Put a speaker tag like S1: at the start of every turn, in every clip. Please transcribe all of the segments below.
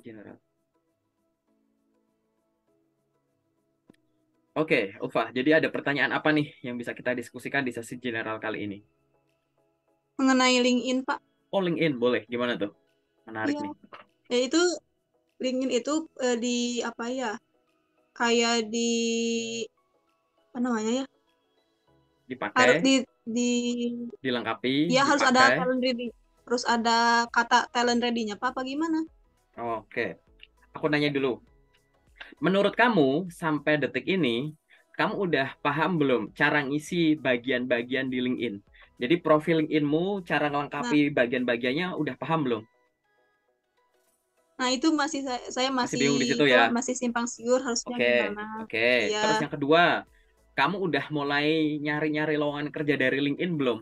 S1: general. Oke, Ufa. Jadi ada pertanyaan apa nih yang bisa kita diskusikan di sesi general kali ini?
S2: Mengenai LinkedIn, Pak.
S1: Oh, LinkedIn boleh. Gimana tuh? Menarik
S2: Iya,
S1: nih.
S2: itu LinkedIn itu di apa ya? Kayak di apa namanya ya? Harus
S1: Dipakai,
S2: di
S1: dilengkapi,
S2: ya harus ada
S1: dipakai.
S2: talent ready. Harus ada kata talent ready-nya, Pak, apa gimana?
S1: Oke. Aku nanya dulu. Menurut kamu, sampai detik ini, kamu udah paham belum cara ngisi bagian-bagian di LinkedIn? Jadi profil LinkedIn-mu, cara
S2: Nah,
S1: ngelengkapi bagian-bagiannya udah paham belum?
S2: nah itu masih saya
S1: Masih
S2: masih
S1: bingung di situ
S2: itu
S1: ya?
S2: masih simpang siur harusnya
S1: Oke,
S2: gimana.
S1: oke.
S2: Iya,
S1: Terus yang kedua, kamu udah mulai nyari-nyari lowongan kerja dari LinkedIn belum?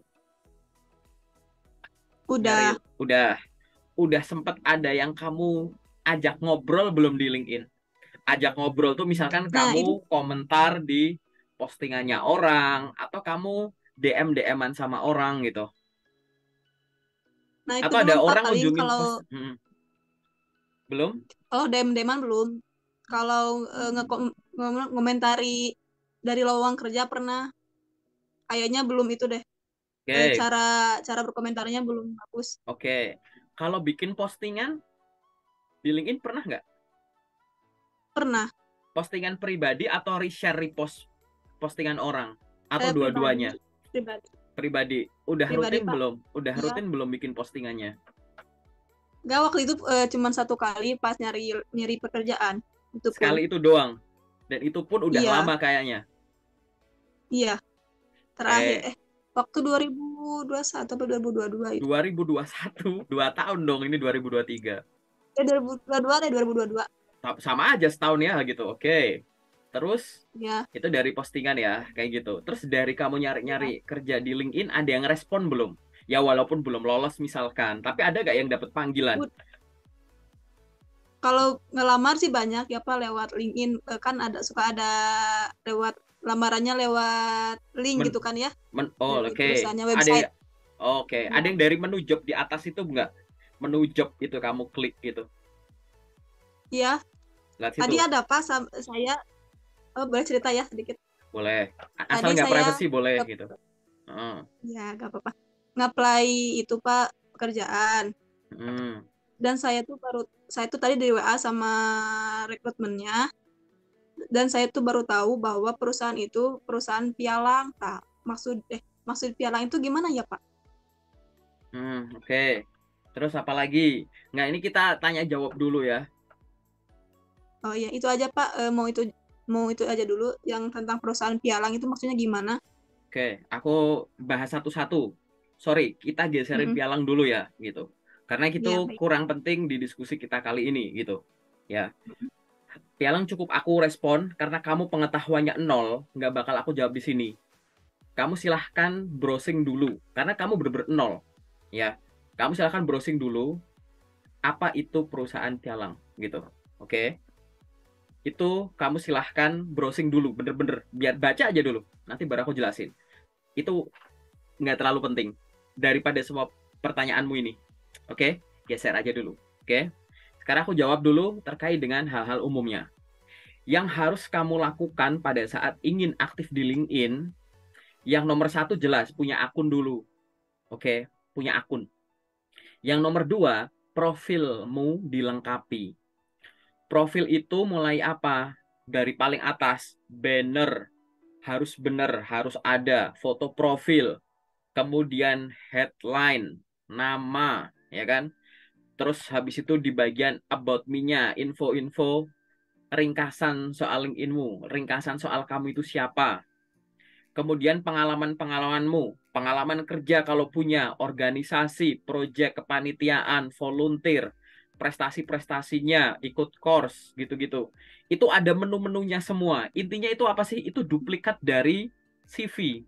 S1: Nyari,
S2: udah.
S1: udah sempet ada yang kamu ajak ngobrol belum di LinkedIn? Ajak ngobrol tuh misalkan
S2: Nah,
S1: kamu
S2: itu
S1: komentar di postingannya orang atau kamu DM DM-an sama orang gitu.
S2: nah itu
S1: Atau ada
S2: belum Pak
S1: orang
S2: kali
S1: ngunjungin
S2: kalau
S1: post. Belum?
S2: DM-an belum. Kalau ngomentari dari lowongan kerja pernah. Kayaknya belum itu deh.
S1: Oke,
S2: Cara cara berkomentarnya belum bagus.
S1: oke. Kalau bikin postingan di LinkedIn pernah nggak?
S2: Pernah.
S1: Postingan pribadi atau reshare repost postingan orang? Atau
S2: Saya pribadi,
S1: dua-duanya?
S2: pribadi,
S1: Pribadi. Udah
S2: pribadi
S1: rutin
S2: Pak.
S1: belum? Udah
S2: Iya.
S1: rutin belum bikin postingannya?
S2: Gak waktu itu cuman satu kali pas nyari nyari pekerjaan. Itu pun.
S1: Sekali itu doang. Dan itu pun udah
S2: Iya,
S1: lama kayaknya.
S2: iya. Terakhir
S1: Eh,
S2: waktu 2021 atau 2022 itu.
S1: 2021, 2 tahun dong ini 2023.
S2: 2022 deh 2022.
S1: Sama aja setahun ya gitu. Oke. Terus
S2: Ya,
S1: itu dari postingan ya, kayak gitu. Terus dari kamu nyari-nyari
S2: ya.
S1: kerja di LinkedIn, ada yang respon belum? Ya walaupun belum lolos misalkan, tapi ada gak yang dapat panggilan?
S2: Kalau ngelamar sih banyak ya Pak lewat LinkedIn. Kan ada suka ada lewat lamarannya lewat link
S1: Men,
S2: gitu kan ya
S1: oh
S2: dari
S1: oke.
S2: perusahaannya
S1: Ada
S2: website.
S1: oke. Ada
S2: Ya.
S1: yang dari menu job di atas itu enggak? Menu job itu kamu klik gitu.
S2: Iya,
S1: Lihat
S2: tadi
S1: situ.
S2: ada Pak saya boleh cerita ya sedikit.
S1: Boleh. Asal
S2: Tadi
S1: nggak
S2: saya
S1: privacy boleh
S2: eh,
S1: gitu. Heeh.
S2: ya gak apa-apa. Ngapply itu Pak pekerjaan
S1: Hmm.
S2: dan saya tuh tadi di WA sama rekrutmennya dan saya tuh baru tahu bahwa perusahaan itu perusahaan pialang. Tak maksud pialang itu gimana ya Pak?
S1: Oke. Terus apa lagi? Nggak, ini kita tanya jawab dulu ya.
S2: Oh iya, itu aja Pak. Mau itu aja dulu yang tentang perusahaan pialang itu maksudnya gimana?
S1: Oke, aku bahas satu-satu. Sorry, kita geserin
S2: Mm-mm.
S1: pialang dulu ya, gitu. Karena itu
S2: Ya, baik.
S1: kurang penting di diskusi kita kali ini, gitu. Ya, pialang cukup aku respon karena kamu pengetahuannya nol, nggak bakal aku jawab di sini. Kamu silahkan browsing dulu, karena kamu bener-bener nol. Ya, kamu silahkan browsing dulu apa itu perusahaan pialang, gitu. Oke, itu kamu silahkan browsing dulu, bener-bener biar baca aja dulu. Nanti baru aku jelasin. Itu nggak terlalu penting daripada semua pertanyaanmu ini. Oke, geser aja dulu. Oke, sekarang aku jawab dulu terkait dengan hal-hal umumnya. Yang harus kamu lakukan pada saat ingin aktif di LinkedIn, yang nomor satu jelas punya akun dulu. Oke, punya akun. Yang nomor dua, profilmu dilengkapi. Profil itu mulai apa? Dari paling atas, banner. Harus benar, harus ada foto profil, kemudian headline, nama, ya kan? Terus habis itu di bagian about me-nya, info-info ringkasan soal LinkedIn-mu, ringkasan soal kamu itu siapa. Kemudian pengalaman-pengalamanmu, pengalaman kerja kalau punya, organisasi, proyek kepanitiaan, volunteer, prestasi-prestasinya, ikut course, gitu-gitu. Itu ada menu-menunya semua. Intinya itu apa sih? Itu duplikat dari CV.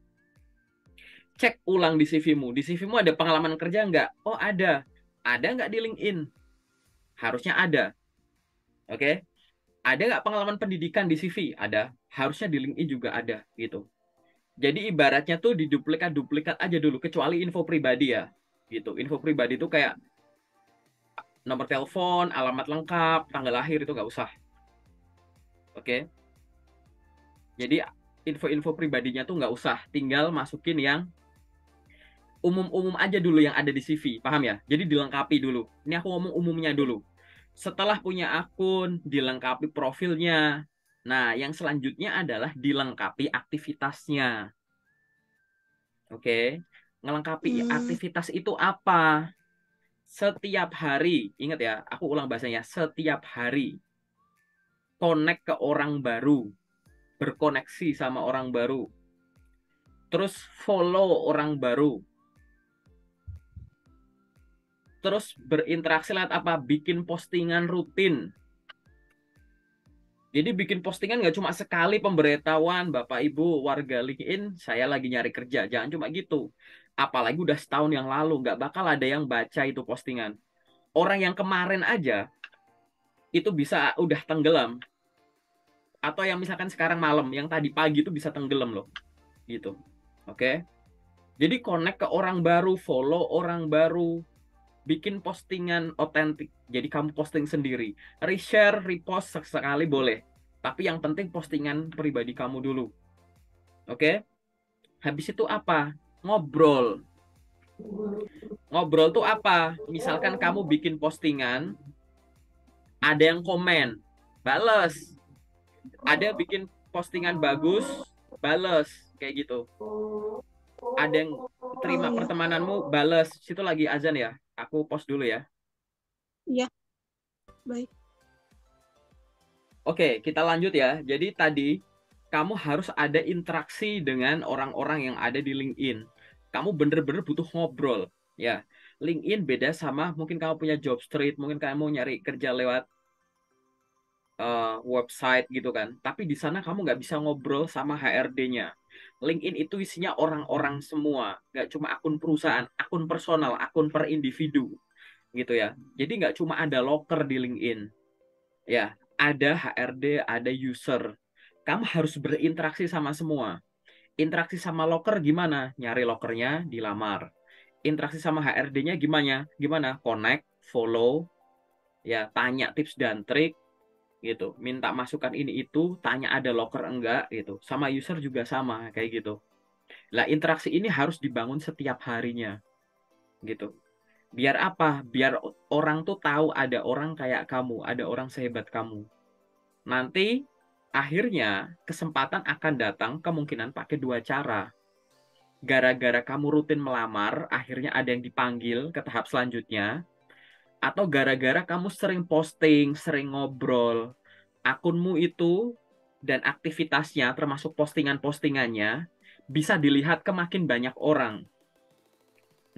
S1: Cek ulang di CV-mu. Di CV-mu ada pengalaman kerja nggak? Oh, ada. Ada nggak di LinkedIn? Harusnya ada. Oke? Ada nggak pengalaman pendidikan di CV? Ada. Harusnya di LinkedIn juga ada. Gitu. Jadi ibaratnya tuh diduplikat-duplikat aja dulu. Kecuali info pribadi ya. Gitu. Info pribadi itu kayak Nomor telepon, alamat lengkap, tanggal lahir itu nggak usah. Oke. Jadi info-info pribadinya tuh nggak usah, tinggal masukin yang umum-umum aja dulu yang ada di CV, paham ya? Jadi dilengkapi dulu. Ini aku ngomong umumnya dulu. Setelah punya akun, dilengkapi profilnya. Nah, yang selanjutnya adalah dilengkapi aktivitasnya. Oke. Ngelengkapi
S2: Hmm,
S1: aktivitas itu apa? Setiap hari, ingat ya, aku ulang bahasanya, setiap hari connect ke orang baru, berkoneksi sama orang baru, terus follow orang baru, terus berinteraksi lewat apa? Bikin postingan rutin. Jadi bikin postingan nggak cuma sekali pemberitahuan, Bapak Ibu warga LinkedIn, saya lagi nyari kerja. Jangan cuma gitu. Apalagi udah setahun yang lalu, nggak bakal ada yang baca itu postingan. Orang yang kemarin aja, itu bisa udah tenggelam. Atau yang misalkan sekarang malam, yang tadi pagi itu bisa tenggelam loh. Gitu. Oke? Jadi connect ke orang baru, follow orang baru, bikin postingan otentik. Jadi kamu posting sendiri. Reshare, repost sekali boleh. Tapi yang penting postingan pribadi kamu dulu. Oke? Habis itu apa? Ngobrol. Ngobrol tuh apa? Misalkan kamu bikin postingan, ada yang komen, bales. Ada yang bikin postingan bagus, bales. Kayak gitu. Ada yang
S2: oh
S1: terima
S2: iya,
S1: pertemananmu, bales. Situ lagi azan ya. Aku post dulu ya.
S2: iya, baik.
S1: Oke, kita lanjut ya. Jadi tadi kamu harus ada interaksi dengan orang-orang yang ada di LinkedIn. Kamu bener-bener butuh ngobrol. Ya, LinkedIn beda sama mungkin kamu punya job street, mungkin kamu nyari kerja lewat website gitu kan. Tapi di sana kamu nggak bisa ngobrol sama HRD-nya. LinkedIn itu isinya orang-orang semua, nggak cuma akun perusahaan, akun personal, akun per individu gitu ya. Jadi nggak cuma ada loker di LinkedIn. Ya, ada HRD, ada user. Kamu harus berinteraksi sama semua. Interaksi sama loker gimana? Nyari lokernya, dilamar. Interaksi sama HRD-nya gimana? Gimana? Connect, follow, ya tanya tips dan trik gitu. Minta masukan ini itu, tanya ada loker enggak gitu. Sama user juga sama kayak gitu. Lah interaksi ini harus dibangun setiap harinya gitu. Biar apa? Biar orang tuh tahu ada orang kayak kamu, ada orang sehebat kamu. Nanti akhirnya kesempatan akan datang kemungkinan pakai dua cara. Gara-gara kamu rutin melamar, akhirnya ada yang dipanggil ke tahap selanjutnya. Atau gara-gara kamu sering posting, sering ngobrol, akunmu itu dan aktivitasnya termasuk postingan-postingannya bisa dilihat ke makin banyak orang.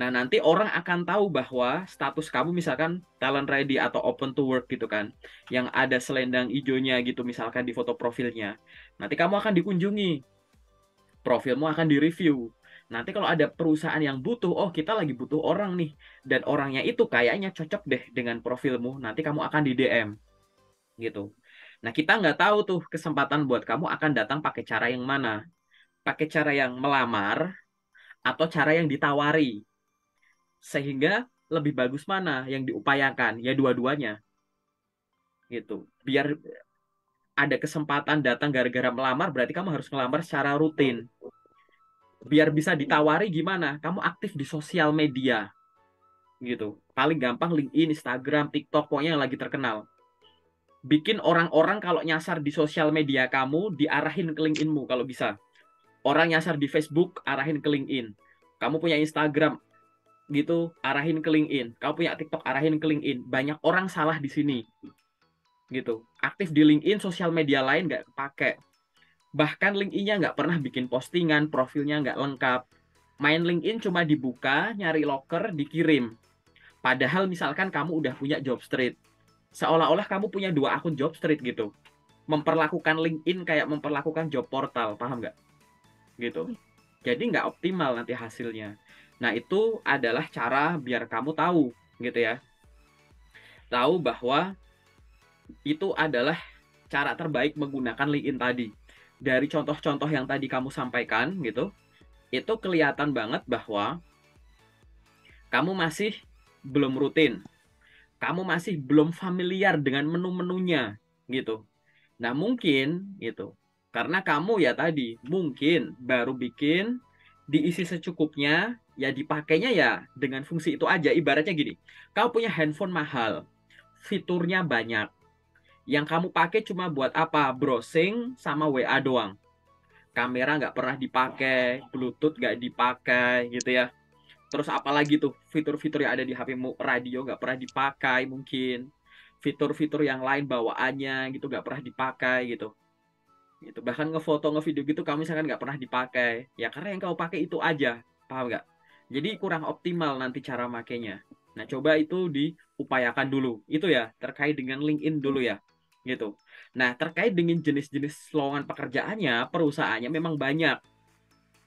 S1: Nah, nanti orang akan tahu bahwa status kamu misalkan talent ready atau open to work gitu kan. Yang ada selendang hijaunya gitu misalkan di foto profilnya. Nanti kamu akan dikunjungi. Profilmu akan direview. Nanti kalau ada perusahaan yang butuh, oh kita lagi butuh orang nih. Dan orangnya itu kayaknya cocok deh dengan profilmu. Nanti kamu akan di DM gitu. Nah, kita nggak tahu tuh kesempatan buat kamu akan datang pakai cara yang mana. Pakai cara yang melamar atau cara yang ditawari. Sehingga lebih bagus mana yang diupayakan? Ya dua-duanya gitu. Biar ada kesempatan datang gara-gara melamar, berarti kamu harus ngelamar secara rutin. Biar bisa ditawari gimana? Kamu aktif di sosial media gitu. Paling gampang LinkedIn, Instagram, TikTok, pokoknya yang lagi terkenal. Bikin orang-orang kalau nyasar di sosial media kamu, diarahin ke LinkedIn-mu kalau bisa. Orang nyasar di Facebook, arahin ke LinkedIn. Kamu punya Instagram, gitu, arahin ke LinkedIn. Kamu punya TikTok, arahin ke LinkedIn. Banyak orang salah di sini, gitu. Aktif di LinkedIn, sosial media lain nggak kepake. Bahkan LinkedIn-nya nggak pernah bikin postingan, profilnya nggak lengkap. Main LinkedIn cuma dibuka, nyari loker, dikirim. Padahal misalkan kamu udah punya job street. Seolah-olah kamu punya dua akun job street gitu. Memperlakukan LinkedIn kayak memperlakukan job portal, paham nggak? Gitu. Jadi nggak optimal nanti hasilnya. Nah, itu adalah cara biar kamu tahu gitu ya. Tahu bahwa itu adalah cara terbaik menggunakan LinkedIn tadi. Dari contoh-contoh yang tadi kamu sampaikan gitu, itu kelihatan banget bahwa kamu masih belum rutin. kamu masih belum familiar dengan menu-menunya gitu. Nah, mungkin gitu. Karena kamu ya tadi mungkin baru bikin, diisi secukupnya, ya dipakainya ya dengan fungsi itu aja. Ibaratnya gini, kamu punya handphone mahal, fiturnya banyak. Yang kamu pakai cuma buat apa? Browsing sama WA doang. Kamera nggak pernah dipakai, Bluetooth nggak dipakai gitu ya. Terus apalagi tuh fitur-fitur yang ada di HP-mu, radio nggak pernah dipakai mungkin. Fitur-fitur yang lain bawaannya gitu nggak pernah dipakai gitu. Gitu. Bahkan ngefoto, ngevideo gitu kamu misalkan nggak pernah dipakai. Ya karena yang kamu pakai itu aja. Paham nggak? Jadi kurang optimal nanti cara makainya. Nah, coba itu diupayakan dulu. Itu ya, terkait dengan LinkedIn dulu ya. Gitu. Nah, terkait dengan jenis-jenis lowongan pekerjaannya, perusahaannya memang banyak.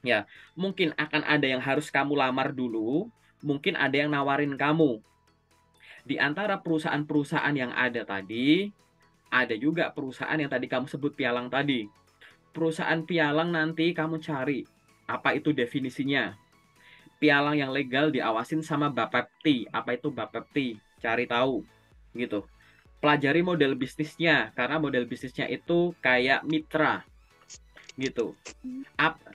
S1: Ya, mungkin akan ada yang harus kamu lamar dulu, mungkin ada yang nawarin kamu. Di antara perusahaan-perusahaan yang ada tadi, ada juga perusahaan yang tadi kamu sebut pialang tadi. Perusahaan pialang nanti kamu cari apa itu definisinya. Pialang yang legal diawasin sama Bapepti. Apa itu Bapepti? Cari tahu gitu. Pelajari model bisnisnya karena model bisnisnya itu kayak mitra gitu.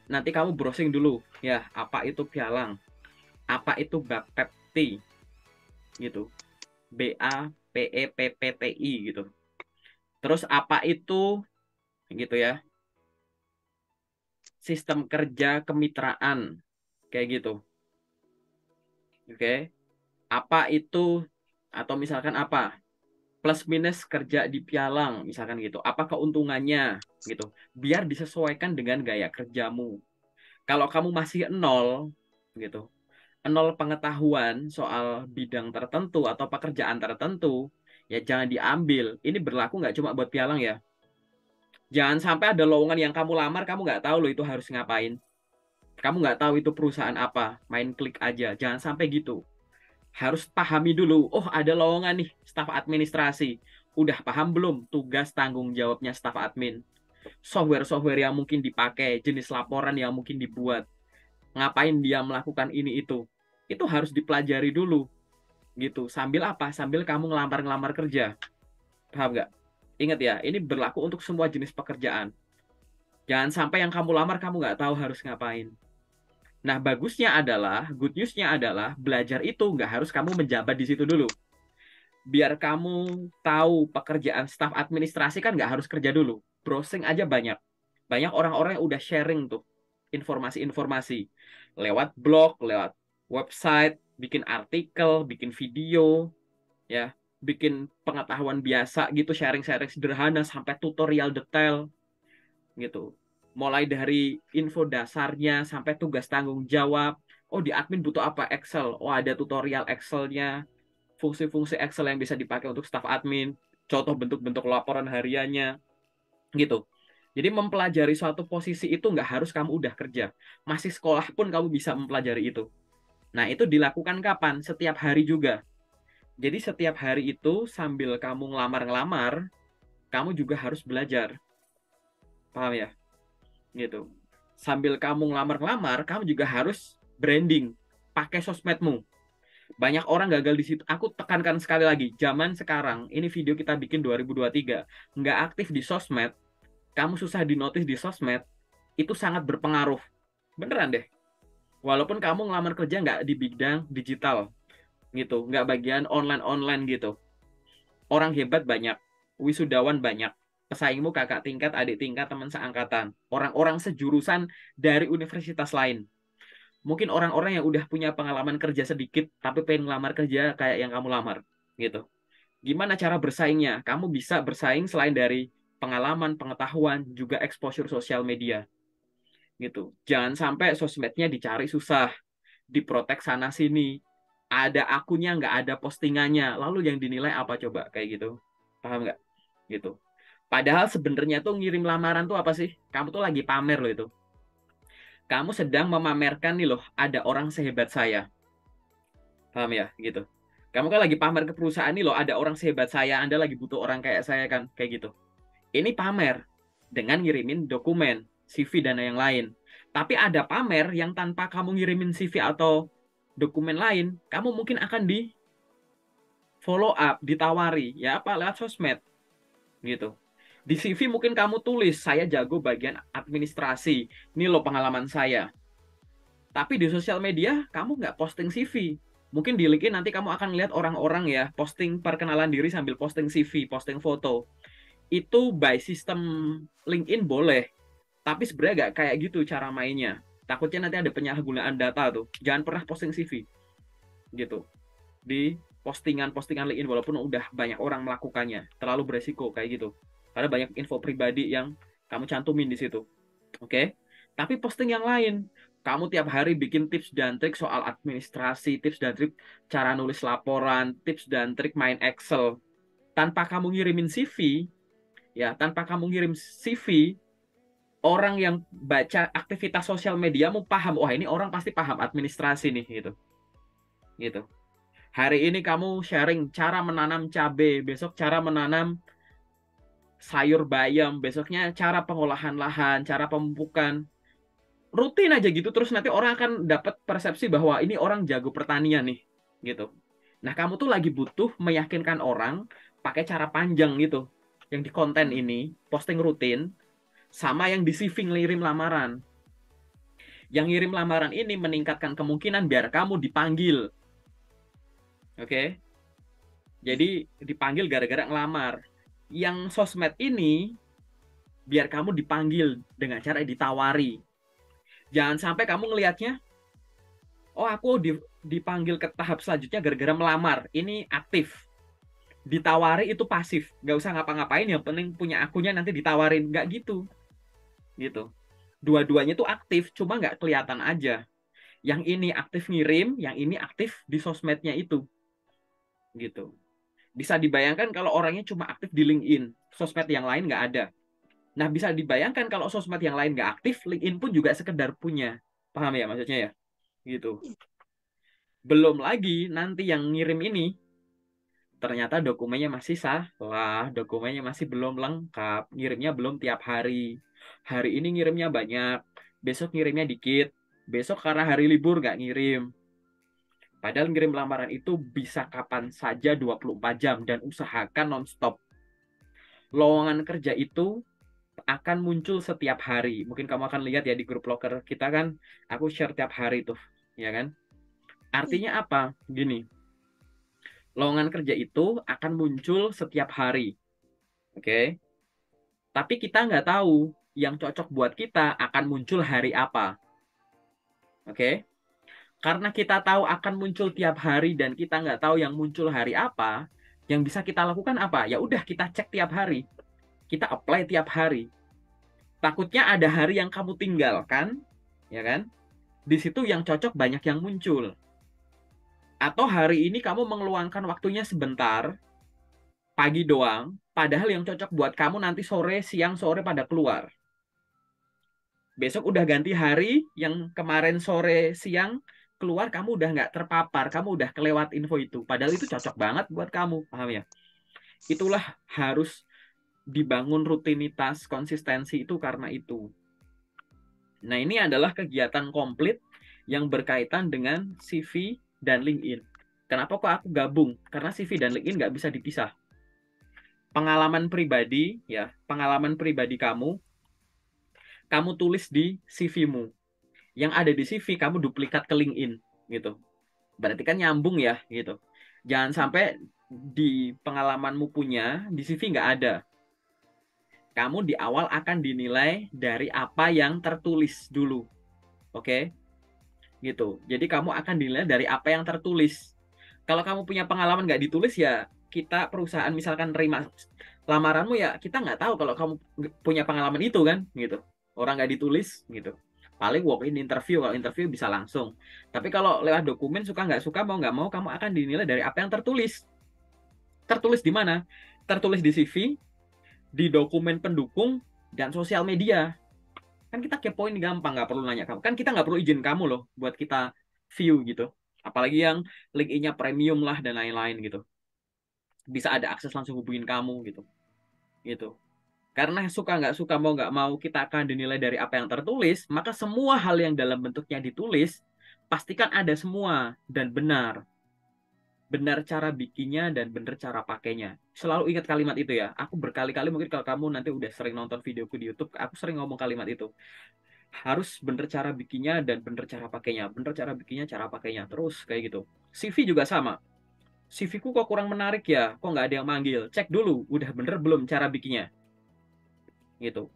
S1: Nanti kamu browsing dulu ya, apa itu pialang? Apa itu Bapepti gitu. BAPEPPTI gitu. Terus apa itu gitu ya? Sistem kerja kemitraan kayak gitu. Oke. Apa itu, atau misalkan apa? Plus minus kerja di pialang misalkan gitu. Apa keuntungannya gitu. Biar disesuaikan dengan gaya kerjamu. Kalau kamu masih nol gitu, nol pengetahuan soal bidang tertentu atau pekerjaan tertentu, ya jangan diambil. Ini berlaku nggak cuma buat pialang ya. Jangan sampai ada lowongan yang kamu lamar, kamu nggak tahu loh itu harus ngapain. Kamu nggak tahu itu perusahaan apa, main klik aja. Jangan sampai gitu. Harus pahami dulu, oh ada lowongan nih, staf administrasi. Udah paham belum tugas tanggung jawabnya staf admin? Software-software yang mungkin dipakai, jenis laporan yang mungkin dibuat. Ngapain dia melakukan ini itu. Itu harus dipelajari dulu. Gitu. Sambil apa? Sambil kamu ngelamar-ngelamar kerja. Paham nggak? Ingat ya, ini berlaku untuk semua jenis pekerjaan. Jangan sampai yang kamu lamar kamu nggak tahu harus ngapain. Nah, bagusnya adalah, good news-nya adalah, belajar itu nggak harus kamu menjabat di situ dulu. Biar kamu tahu pekerjaan staf administrasi kan nggak harus kerja dulu. Browsing aja banyak. Banyak orang-orang yang udah sharing tuh informasi-informasi. Lewat blog, lewat website, bikin artikel, bikin video, ya, bikin pengetahuan biasa gitu, sharing-sharing sederhana sampai tutorial detail gitu. Mulai dari info dasarnya sampai tugas tanggung jawab. Oh, di admin butuh apa? Excel. Oh, ada tutorial Excel-nya. Fungsi-fungsi Excel yang bisa dipakai untuk staf admin. Contoh bentuk-bentuk laporan hariannya. Gitu. Jadi mempelajari suatu posisi itu nggak harus kamu udah kerja. Masih sekolah pun kamu bisa mempelajari itu. Nah, itu dilakukan kapan? Setiap hari juga. Jadi setiap hari itu sambil kamu ngelamar-ngelamar, kamu juga harus belajar. Paham ya? Gitu. Sambil kamu ngelamar-ngelamar, kamu juga harus branding, pakai sosmedmu. Banyak orang gagal di situ. Aku tekankan sekali lagi, zaman sekarang, ini video kita bikin 2023, nggak aktif di sosmed, kamu susah dinotis di sosmed, itu sangat berpengaruh. Beneran deh. Walaupun kamu ngelamar kerja nggak di bidang digital, gitu, nggak bagian online-online gitu. Orang hebat banyak, wisudawan banyak, pesaingmu kakak tingkat, adik tingkat, teman seangkatan, orang-orang sejurusan dari universitas lain. Mungkin orang-orang yang udah punya pengalaman kerja sedikit, tapi pengen ngelamar kerja kayak yang kamu lamar, gitu. Gimana cara bersaingnya? Kamu bisa bersaing selain dari pengalaman, pengetahuan, juga exposure sosial media, gitu. Jangan sampai sosmednya dicari susah, diprotek sana sini, ada akunnya nggak ada postingannya, lalu yang dinilai apa coba kayak gitu, paham nggak? Gitu. Padahal sebenarnya tuh ngirim lamaran tuh apa sih? Kamu tuh lagi pamer loh itu. Kamu sedang memamerkan nih loh, ada orang sehebat saya, paham ya? Gitu. Kamu kan lagi pamer ke perusahaan nih loh, ada orang sehebat saya, Anda lagi butuh orang kayak saya kan, kayak gitu. Ini pamer dengan ngirimin dokumen, CV dan yang lain. Tapi ada pamer yang tanpa kamu ngirimin CV atau dokumen lain, kamu mungkin akan follow up, ditawari, ya apa lewat sosmed gitu. Di CV mungkin kamu tulis saya jago bagian administrasi, ini loh pengalaman saya. Tapi di sosial media kamu nggak posting CV. Mungkin di LinkedIn nanti kamu akan lihat orang-orang ya posting perkenalan diri sambil posting CV, posting foto. Itu by sistem LinkedIn boleh, tapi sebenarnya nggak kayak gitu cara mainnya. Takutnya nanti ada penyalahgunaan data tuh. Jangan pernah posting CV gitu di postingan-postingan LinkedIn walaupun udah banyak orang melakukannya. Terlalu beresiko kayak gitu. Karena banyak info pribadi yang kamu cantumin di situ. Oke? Tapi posting yang lain. Kamu tiap hari bikin tips dan trik soal administrasi, tips dan trik cara nulis laporan, tips dan trik main Excel. Tanpa kamu ngirimin CV, ya, tanpa kamu ngirim CV, orang yang baca aktivitas sosial mediamu paham, wah ini orang pasti paham administrasi nih, gitu. Gitu. Hari ini kamu sharing cara menanam cabai, besok cara menanam sayur bayam, besoknya cara pengolahan lahan, cara pemupukan. Rutin aja gitu, terus nanti orang akan dapat persepsi bahwa ini orang jago pertanian nih, gitu. Nah, kamu tuh lagi butuh meyakinkan orang pakai cara panjang gitu. Yang di konten ini, posting rutin, sama yang di CV ngirim lamaran. Yang ngirim lamaran ini meningkatkan kemungkinan biar kamu dipanggil. Oke? Jadi dipanggil gara-gara ngelamar. Yang sosmed ini biar kamu dipanggil dengan cara ditawari. Jangan sampai kamu ngelihatnya, oh aku dipanggil ke tahap selanjutnya gara-gara melamar. Ini aktif. Ditawari itu pasif. Nggak usah ngapa-ngapain, yang penting punya akunnya nanti ditawarin. Nggak gitu. Gitu. Dua-duanya itu aktif, cuma nggak kelihatan aja. Yang ini aktif ngirim, yang ini aktif di sosmednya itu. Gitu. Bisa dibayangkan kalau orangnya cuma aktif di LinkedIn, sosmed yang lain nggak ada. Nah, bisa dibayangkan kalau sosmed yang lain nggak aktif, LinkedIn pun juga sekedar punya. Paham ya maksudnya ya? Gitu. Belum lagi nanti yang ngirim ini, ternyata dokumennya masih salah, dokumennya masih belum lengkap, ngirimnya belum tiap hari. Hari ini ngirimnya banyak, besok ngirimnya dikit, besok karena hari libur nggak ngirim. Padahal ngirim lamaran itu bisa kapan saja 24 jam dan usahakan nonstop. Lowongan kerja itu akan muncul setiap hari. Mungkin kamu akan lihat ya di grup loker kita kan, aku share tiap hari tuh, ya kan? Artinya apa? Gini, lowongan kerja itu akan muncul setiap hari, oke? Tapi kita nggak tahu yang cocok buat kita akan muncul hari apa, oke? Karena kita tahu akan muncul tiap hari dan kita nggak tahu yang muncul hari apa, yang bisa kita lakukan apa? Ya udah kita cek tiap hari, kita apply tiap hari. Takutnya ada hari yang kamu tinggalkan, ya kan? Di situ yang cocok banyak yang muncul. Atau hari ini kamu mengeluangkan waktunya sebentar, pagi doang, padahal yang cocok buat kamu nanti sore, siang, sore pada keluar. Besok udah ganti hari, yang kemarin sore, siang, keluar kamu udah nggak terpapar, kamu udah kelewat info itu. Padahal itu cocok banget buat kamu, paham ya? Itulah harus dibangun rutinitas, konsistensi itu karena itu. Nah, ini adalah kegiatan komplit yang berkaitan dengan CV dan LinkedIn. Kenapa kok aku gabung? Karena CV dan LinkedIn nggak bisa dipisah. Pengalaman pribadi, ya, pengalaman pribadi kamu tulis di CV-mu. Yang ada di CV, kamu duplikat ke LinkedIn, gitu. Berarti kan nyambung ya, gitu. Jangan sampai di pengalamanmu punya, di CV nggak ada. Kamu di awal akan dinilai dari apa yang tertulis dulu. Oke? Gitu. Jadi kamu akan dinilai dari apa yang tertulis. Kalau kamu punya pengalaman nggak ditulis ya kita perusahaan misalkan terima lamaranmu ya kita nggak tahu kalau kamu punya pengalaman itu kan gitu. Orang nggak ditulis gitu. Paling walk in interview, kalau interview bisa langsung. Tapi kalau lewat dokumen suka nggak suka mau nggak mau kamu akan dinilai dari apa yang tertulis. Tertulis di mana? Tertulis di CV, di dokumen pendukung dan sosial media. Kan kita kepoin gampang, nggak perlu nanya kamu. Kan kita nggak perlu izin kamu loh buat kita view gitu. Apalagi yang link-nya premium lah dan lain-lain gitu. Bisa ada akses langsung hubungin kamu gitu. Gitu. Karena suka nggak mau kita akan dinilai dari apa yang tertulis, maka semua hal yang dalam bentuknya ditulis pastikan ada semua dan benar. benar cara bikinnya dan benar cara pakainya. Selalu ingat kalimat itu ya. Aku berkali-kali, mungkin kalau kamu nanti udah sering nonton videoku di YouTube, aku sering ngomong kalimat itu. Harus bener cara bikinnya dan bener cara pakainya. Bener cara bikinnya, cara pakainya. Terus kayak gitu. CV juga sama. CV ku kok kurang menarik ya? Kok nggak ada yang manggil? Cek dulu, udah bener belum cara bikinnya? Gitu.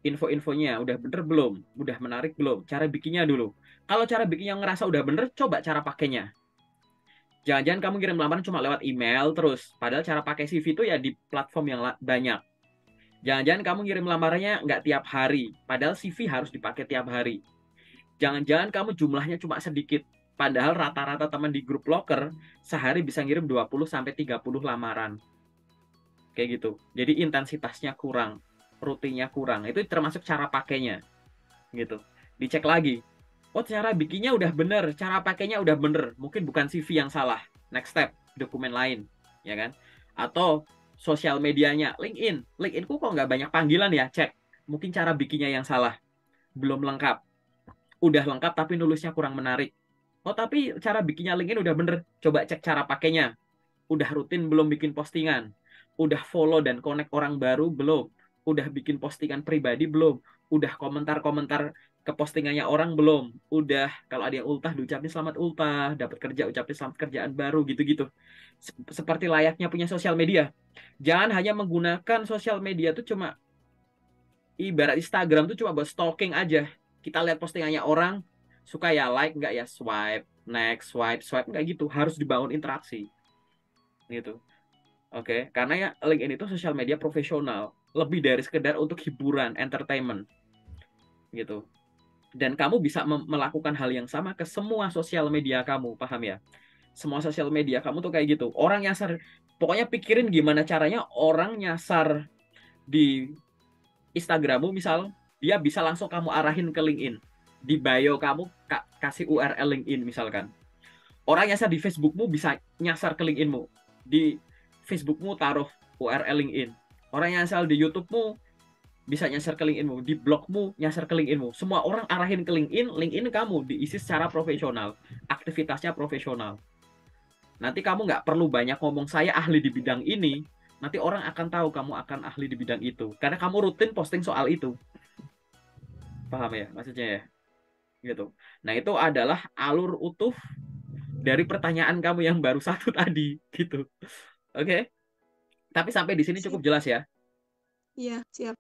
S1: Info-infonya udah bener belum? Udah menarik belum? Cara bikinnya dulu. Kalau cara bikinnya ngerasa udah bener, coba cara pakainya. Jangan-jangan kamu kirim lamaran cuma lewat email terus. Padahal cara pakai CV itu ya di platform yang banyak. Jangan-jangan kamu ngirim lamarannya nggak tiap hari. Padahal CV harus dipakai tiap hari. Jangan-jangan kamu jumlahnya cuma sedikit. Padahal rata-rata teman di grup locker sehari bisa ngirim 20-30 lamaran. Kayak gitu. Jadi intensitasnya kurang, rutinnya kurang. Itu termasuk cara pakainya. Gitu. Dicek lagi. Oh, cara bikinnya udah bener, cara pakainya udah bener. Mungkin bukan CV yang salah. Next step, dokumen lain, ya kan? Atau sosial medianya, LinkedIn. LinkedIn-ku kok nggak banyak panggilan ya? Cek. Mungkin cara bikinnya yang salah. Belum lengkap. Udah lengkap tapi nulisnya kurang menarik. Oh, tapi cara bikinnya LinkedIn udah bener. Coba cek cara pakainya. Udah rutin belum bikin postingan? Udah follow dan connect orang baru belum? Udah bikin postingan pribadi belum? Udah komentar-komentar ke postingannya orang belum? Udah kalau ada yang ultah diucapin selamat ultah, dapat kerja ucapin selamat kerjaan baru gitu-gitu. Seperti layaknya punya sosial media. Jangan hanya menggunakan sosial media tuh cuma ibarat Instagram tuh cuma buat stalking aja. Kita lihat postingannya orang, suka ya like, nggak ya swipe, next, swipe, nggak gitu. Harus dibangun interaksi. Gitu. Oke, karena ya LinkedIn itu sosial media profesional, lebih dari sekedar untuk hiburan, entertainment, gitu. Dan kamu bisa melakukan hal yang sama ke semua sosial media kamu, paham ya? Semua sosial media kamu tuh kayak gitu. Orang nyasar, pokoknya pikirin gimana caranya orang nyasar di Instagrammu misal, dia bisa langsung kamu arahin ke LinkedIn. Di bio kamu kasih URL LinkedIn misalkan. Orang nyasar di Facebookmu bisa nyasar ke LinkedInmu. Di Facebookmu taruh URL LinkedIn. Orang nyasar di YouTubemu bisa nyasar ke LinkedInmu. Di blogmu nyasar ke LinkedInmu. Semua orang arahin ke LinkedIn. LinkedIn kamu diisi secara profesional. Aktivitasnya profesional. Nanti kamu nggak perlu banyak ngomong saya ahli di bidang ini. Nanti orang akan tahu kamu akan ahli di bidang itu. Karena kamu rutin posting soal itu. Paham ya maksudnya ya? Gitu. Nah, itu adalah alur utuh dari pertanyaan kamu yang baru satu tadi gitu. Oke. Tapi sampai di sini
S2: Sip.
S1: cukup jelas ya.
S2: Iya, siap.